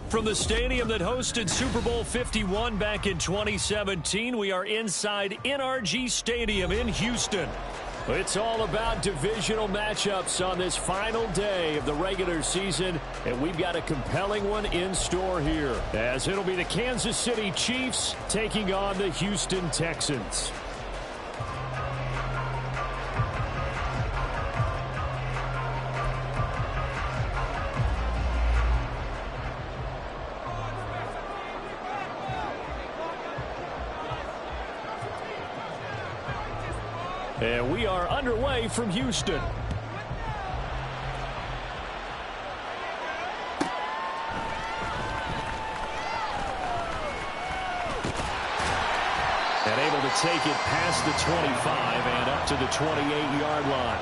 From the stadium that hosted Super Bowl 51 back in 2017, we are inside NRG Stadium in Houston. It's all about divisional matchups on this final day of the regular season, and we've got a compelling one in store here, as it'll be the Kansas City Chiefs taking on the Houston Texans. And we are underway from Houston. And able to take it past the 25 and up to the 28-yard line.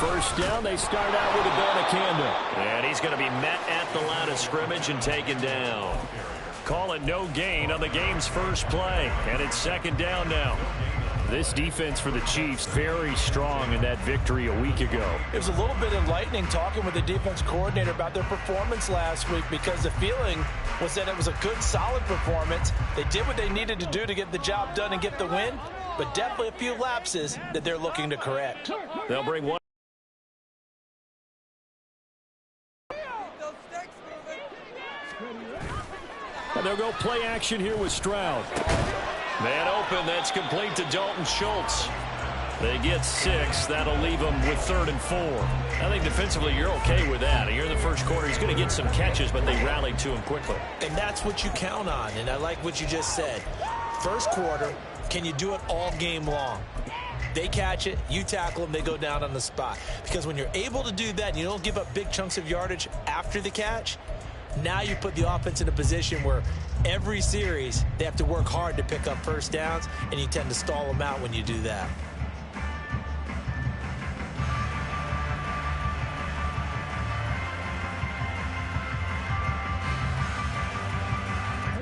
First down, they start out with a Banacanda. And he's going to be met at the line of scrimmage and taken down. Call it no gain on the game's first play. And it's second down now. This defense for the Chiefs very strong in that victory a week ago. It was a little bit enlightening talking with the defense coordinator about their performance last week, because the feeling was that it was a good, solid performance. They did what they needed to do to get the job done and get the win, but definitely a few lapses that they're looking to correct. They'll bring one. And they'll go play action here with Stroud. Man open, that's complete to Dalton Schultz. They get 6. That'll leave them with 3rd and 4. I think defensively you're okay with that. Here in the first quarter, he's going to get some catches, but they rallied to him quickly. And that's what you count on, and I like what you just said. First quarter, can you do it all game long? They catch it, you tackle them, they go down on the spot. Because when you're able to do that and you don't give up big chunks of yardage after the catch, now you put the offense in a position where every series they have to work hard to pick up first downs, and you tend to stall them out when you do that.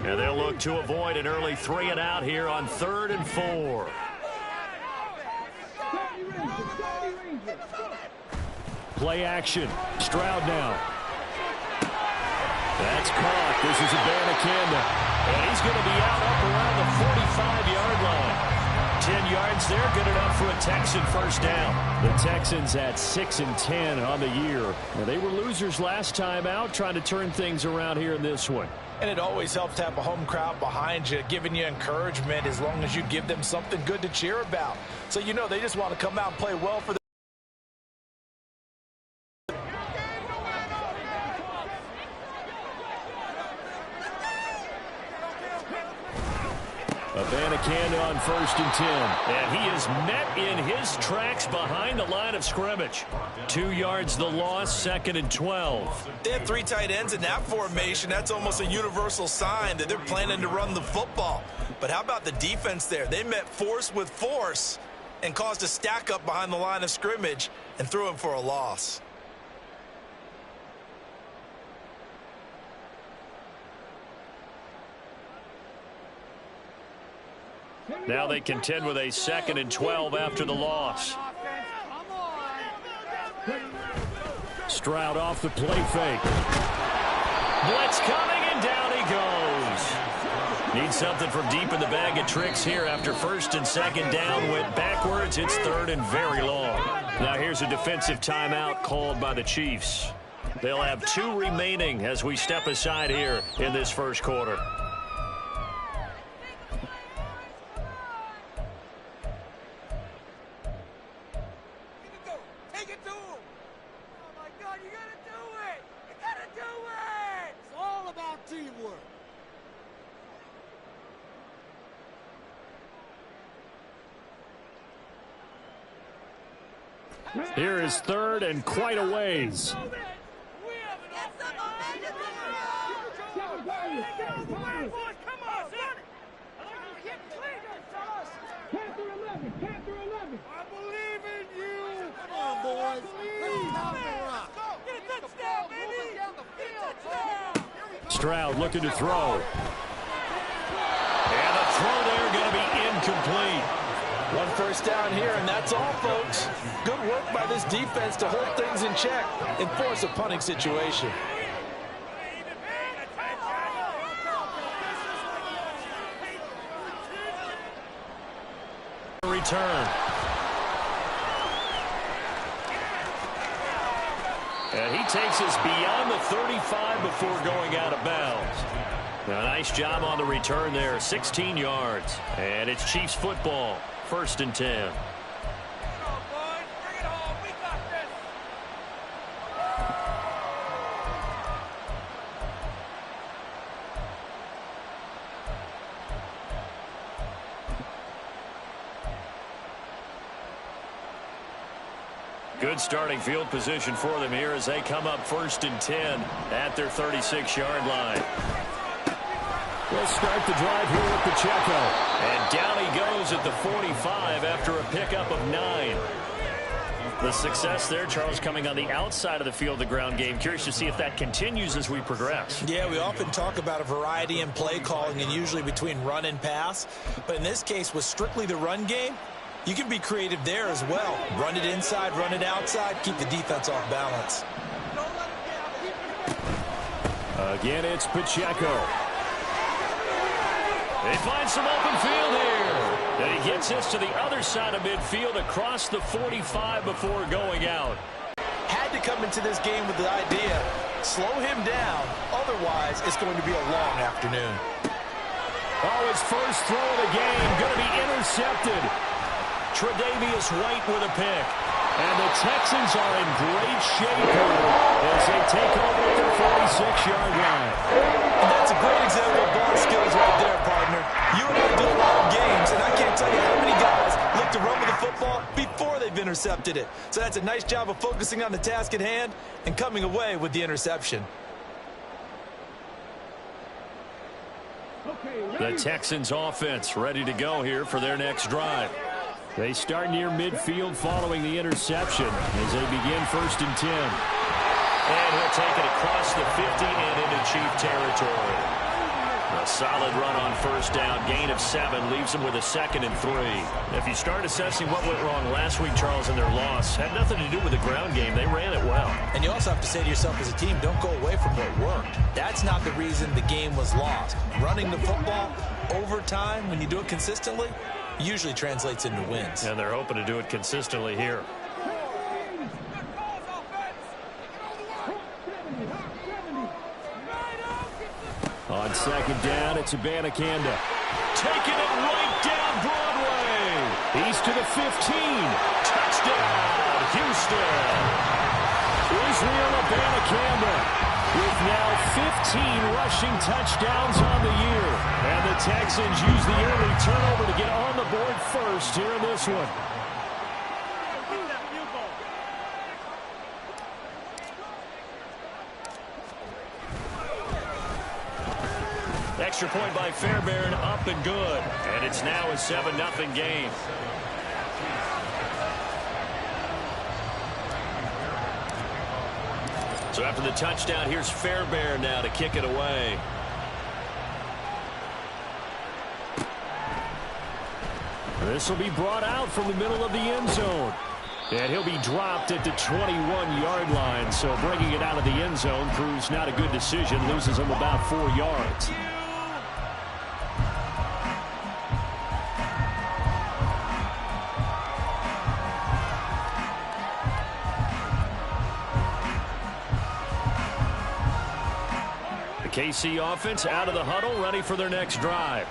And they'll look to avoid an early 3-and-out here on 3rd and 4. Play action. Stroud now. That's caught. This is Abanikanda. And he's going to be out up around the 45-yard line. 10 yards there, good enough for a Texan first down. The Texans at 6-10 on the year. Now, they were losers last time out, trying to turn things around here in this one. And it always helps to have a home crowd behind you, giving you encouragement as long as you give them something good to cheer about. So you know they just want to come out and play well for the Abanikanda on 1st and 10. And he is met in his tracks behind the line of scrimmage. 2 yards the loss, 2nd and 12. They have 3 tight ends in that formation. That's almost a universal sign that they're planning to run the football. But how about the defense there? They met force with force and caused a stack up behind the line of scrimmage and threw him for a loss. Now they contend with a 2nd and 12 after the loss. Stroud off the play fake. Blitz coming, and down he goes. Needs something from deep in the bag of tricks here after 1st and 2nd down. Went backwards. It's 3rd and very long. Now here's a defensive timeout called by the Chiefs. They'll have 2 remaining as we step aside here in this first quarter. Here is 3rd and quite a ways. Stroud looking to throw. And the throw there going to be incomplete. 1 first down here, and that's all, folks. Good work by this defense to hold things in check and force a punting situation. Return. And he takes us beyond the 35 before going out of bounds. Now, nice job on the return there, 16 yards. And it's Chiefs football, 1st and 10. Good starting field position for them here as they come up 1st and 10 at their 36-yard line. We'll start the drive here with Pacheco. And down he goes at the 45 after a pickup of 9. The success there, Charles, coming on the outside of the field, the ground game. Curious to see if that continues as we progress. Yeah, we often talk about a variety in play calling and usually between run and pass. But in this case, with strictly the run game, you can be creative there as well. Run it inside, run it outside, keep the defense off balance. Again, it's Pacheco. They find some open field here. And he gets us to the other side of midfield across the 45 before going out. Had to come into this game with the idea, slow him down. Otherwise, it's going to be a long afternoon. Oh, his first throw of the game going to be intercepted. Tre'Davious White with a pick. And the Texans are in great shape here as they take over at their 46-yard line. And that's a great example of ball skills right there, partner. You and I do a lot of games, and I can't tell you how many guys look to run with the football intercepted it. So that's a nice job of focusing on the task at hand and coming away with the interception. The Texans offense ready to go here for their next drive. They start near midfield following the interception as they begin 1st and 10. And he'll take it across the 50 and into Chief territory. A solid run on 1st down, gain of 7, leaves them with a 2nd and 3. If you start assessing what went wrong last week, Charles, in their loss, had nothing to do with the ground game. They ran it well. And you also have to say to yourself as a team, don't go away from what worked. That's not the reason the game was lost. Running the football over time, when you do it consistently, usually translates into wins. And they're hoping to do it consistently here. On 2nd down, it's Abanikanda. Taking it right down Broadway. He's to the 15. Touchdown, Houston. Israel Abanikanda with now 15 rushing touchdowns on the year. And the Texans use the early turnover to get on the board first here in this one. Extra point by Fairbairn, up and good. And it's now a 7-0 game. So after the touchdown, here's Fairbairn now to kick it away. This will be brought out from the middle of the end zone. And he'll be dropped at the 21-yard line. So bringing it out of the end zone proves not a good decision. Loses him about 4 yards. KC offense out of the huddle, ready for their next drive.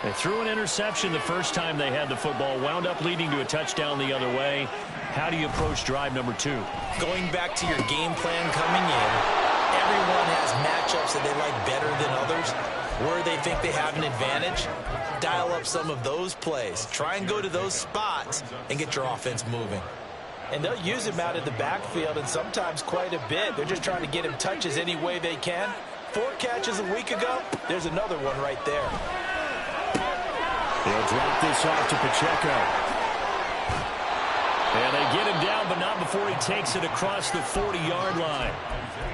They threw an interception the first time they had the football, wound up leading to a touchdown the other way. How do you approach drive number 2? Going back to your game plan coming in, everyone has matchups that they like better than others. Where they think they have an advantage, dial up some of those plays. Try and go to those spots and get your offense moving. And they'll use him out of the backfield, and sometimes quite a bit. They're just trying to get him touches any way they can. 4 catches a week ago, there's another one right there. They'll drop this off to Pacheco. And they get him down, but not before he takes it across the 40-yard line.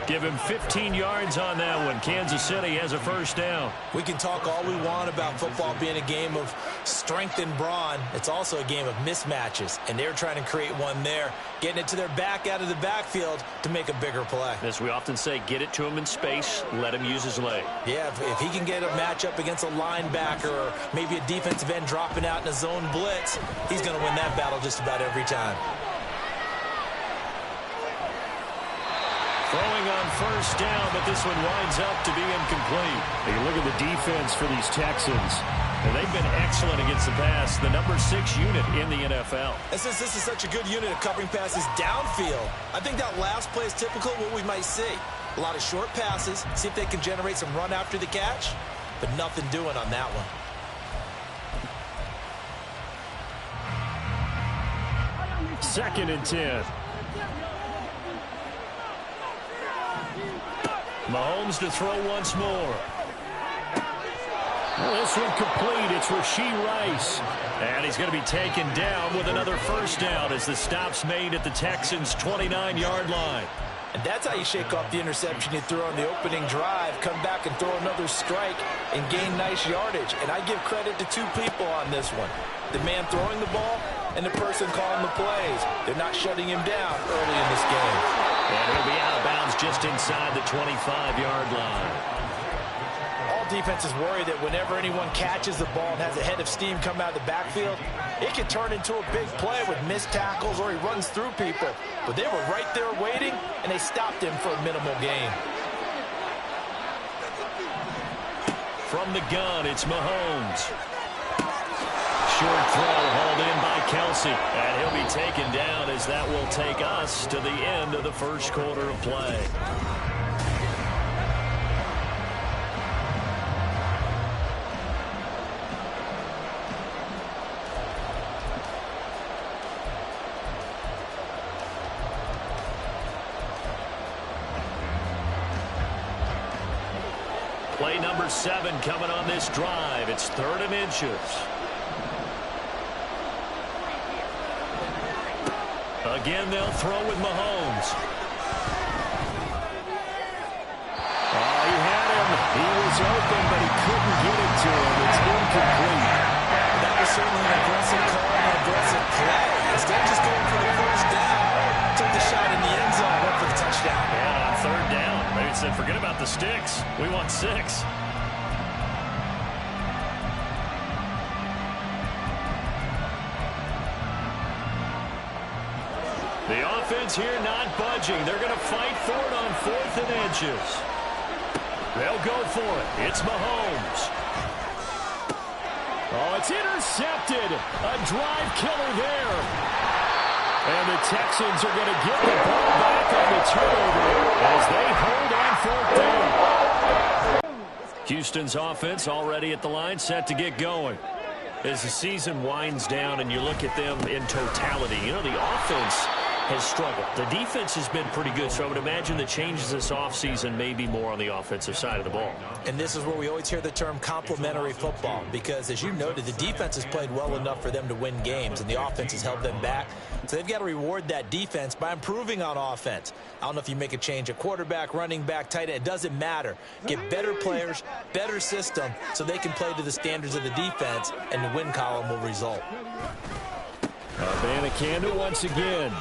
Give him 15 yards on that one. Kansas City has a 1st down. We can talk all we want about football being a game of strength and brawn. It's also a game of mismatches, and they're trying to create one there, getting it to their back out of the backfield to make a bigger play. As we often say, get it to him in space, let him use his leg. Yeah, if he can get a matchup against a linebacker or maybe a defensive end dropping out in a zone blitz, he's going to win that battle just about every time. Throwing on 1st down, but this one winds up to be incomplete. You look at the defense for these Texans, and they've been excellent against the pass, the number 6 unit in the NFL. And since this is such a good unit of covering passes downfield, I think that last play is typical of what we might see. A lot of short passes, see if they can generate some run after the catch, but nothing doing on that one. Second and 10. Mahomes to throw once more. Well, this one complete. It's Rashee Rice. And he's going to be taken down with another 1st down as the stop's made at the Texans' 29-yard line. And that's how you shake off the interception you threw on the opening drive, come back and throw another strike and gain nice yardage. And I give credit to 2 people on this one. The man throwing the ball and the person calling the plays. They're not shutting him down early in this game. And he'll be out of bounds just inside the 25-yard line. All defenses worry that whenever anyone catches the ball and has a head of steam come out of the backfield, it can turn into a big play with missed tackles or he runs through people. But they were right there waiting, and they stopped him for a minimal gain. From the gun, it's Mahomes. Short throw hauled in by Kelsey, and he'll be taken down as that will take us to the end of the 1st quarter of play. number 7 coming on this drive. It's 3rd and inches. Again, they'll throw with Mahomes. Oh, he had him. He was open, but he couldn't get it to him. It's incomplete. That was certainly an aggressive call and an aggressive play. Instead of just going for the first down, took the shot in the end zone, went for the touchdown. And on 3rd down, they said, forget about the sticks. We want 6. The offense here not budging. They're going to fight for it on 4th and inches. They'll go for it. It's Mahomes. Oh, it's intercepted. A drive killer there. And the Texans are going to get the ball back on the turnover as they hold on 4th down. Houston's offense already at the line, set to get going. As the season winds down and you look at them in totality, you know, the offense has struggled. The defense has been pretty good, so I would imagine the changes this offseason may be more on the offensive side of the ball. And this is where we always hear the term complementary football, because as you noted, the defense has played well enough for them to win games, and the offense has held them back. So they've got to reward that defense by improving on offense. I don't know if you make a change at quarterback, running back, tight end. It doesn't matter. Get better players, better system, so they can play to the standards of the defense, and the win column will result. Abanikanda once again.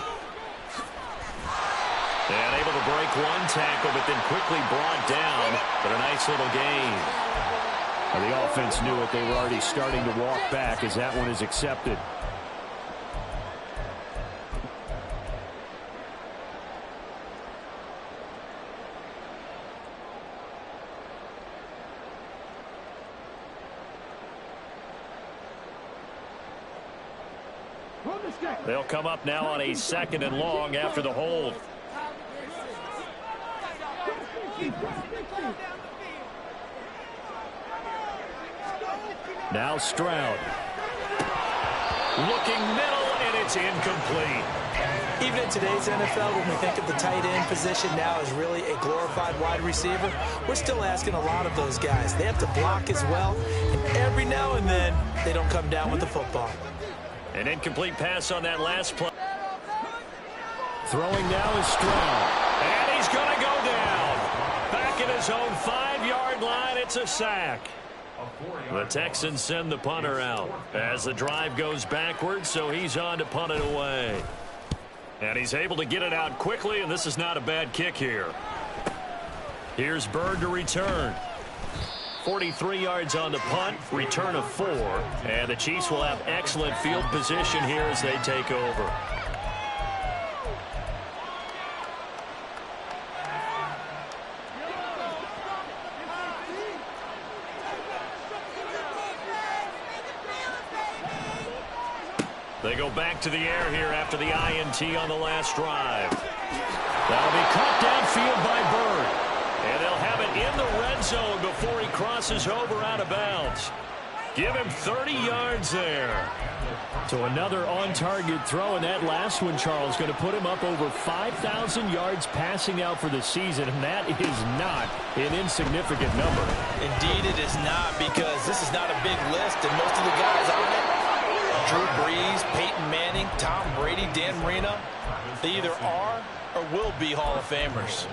And able to break one tackle, but then quickly brought down. But a nice little gain. Well, the offense knew it. They were already starting to walk back as that one is accepted. They'll come up now on a 2nd and long after the hold. Now Stroud. Looking middle, and it's incomplete. Even in today's NFL, when we think of the tight end position now as really a glorified wide receiver, we're still asking a lot of those guys. They have to block as well, and every now and then, they don't come down with the football. An incomplete pass on that last play. Throwing now is Stroud. And he's going to go down. Back at his own 5-yard line, it's a sack. The Texans send the punter out as the drive goes backwards, so he's on to punt it away. And he's able to get it out quickly, and this is not a bad kick here. Here's Bird to return. 43 yards on the punt, return of 4, and the Chiefs will have excellent field position here as they take over. They go back to the air here after the INT on the last drive. That'll be caught downfield by Bird. And they'll have it in the red zone before he crosses over out of bounds. Give him 30 yards there. So another on-target throw, and that last one, Charles, going to put him up over 5,000 yards passing out for the season, and that is not an insignificant number. Indeed it is not, because this is not a big list, and most of the guys on it, Drew Brees, Peyton Manning, Tom Brady, Dan Marino, they either are or will be Hall of Famers.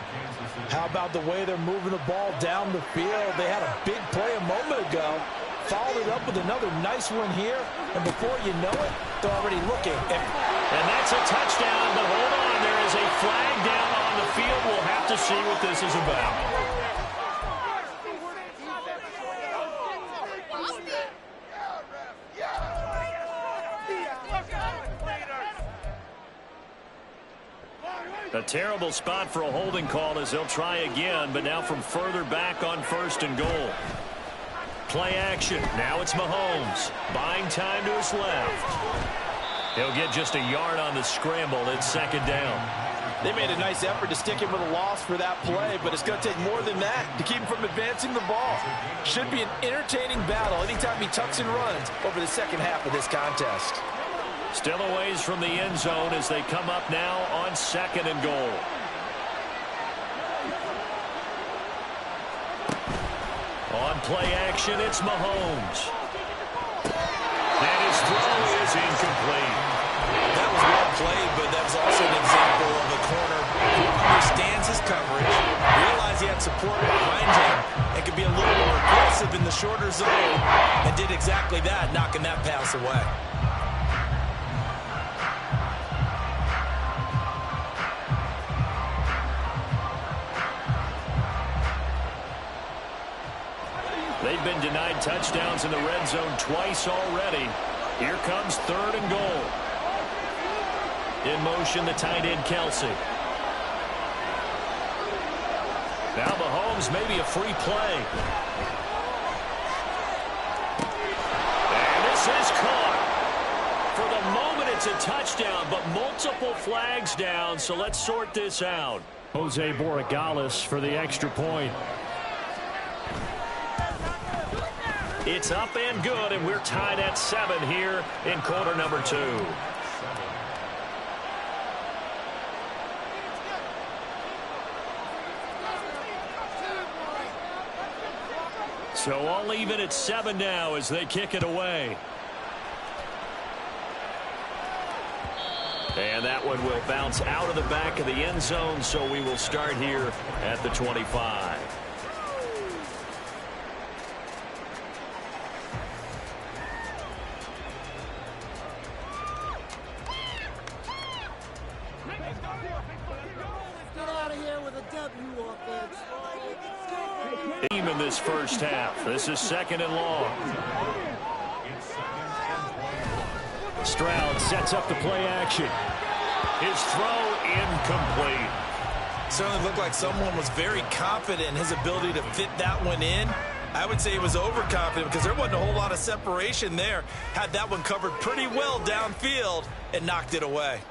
How about the way they're moving the ball down the field? They had a big play a moment ago, followed it up with another nice one here, and before you know it, they're already looking. And that's a touchdown, but hold on, there is a flag down on the field. We'll have to see what this is about. A terrible spot for a holding call as they'll try again, but now from further back on 1st and goal. Play action. Now it's Mahomes. Buying time to his left. He'll get just a yard on the scramble. It's 2nd down. They made a nice effort to stick him with a loss for that play, but it's going to take more than that to keep him from advancing the ball. Should be an entertaining battle anytime he tucks and runs over the second half of this contest. Still a ways from the end zone as they come up now on 2nd and goal. On play action, it's Mahomes. And his throw is incomplete. That was well played, but that was also an example of a corner who understands his coverage, realized he had support behind him, and could be a little more aggressive in the shorter zone, and did exactly that, knocking that pass away. They've been denied touchdowns in the red zone twice already. Here comes 3rd and goal. In motion, the tight end, Kelsey. Now Mahomes, maybe a free play. And this is caught. For the moment, it's a touchdown, but multiple flags down, so let's sort this out. Jose Borregales for the extra point. It's up and good, and we're tied at 7 here in quarter number 2. So all even at 7 now as they kick it away. And that one will bounce out of the back of the end zone, so we will start here at the 25. Team in this first half. This is 2nd and long. Stroud sets up the play action. His throw incomplete. Certainly looked like someone was very confident in his ability to fit that one in. I would say he was overconfident because there wasn't a whole lot of separation there. Had that one covered pretty well downfield and knocked it away.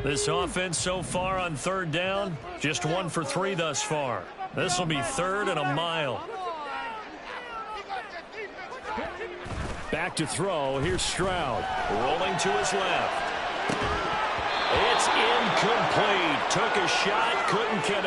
This offense so far on 3rd down, just 1 for 3 thus far. This will be 3rd and a mile. Back to throw. Here's Stroud. Rolling to his left. It's incomplete. Took a shot, couldn't connect.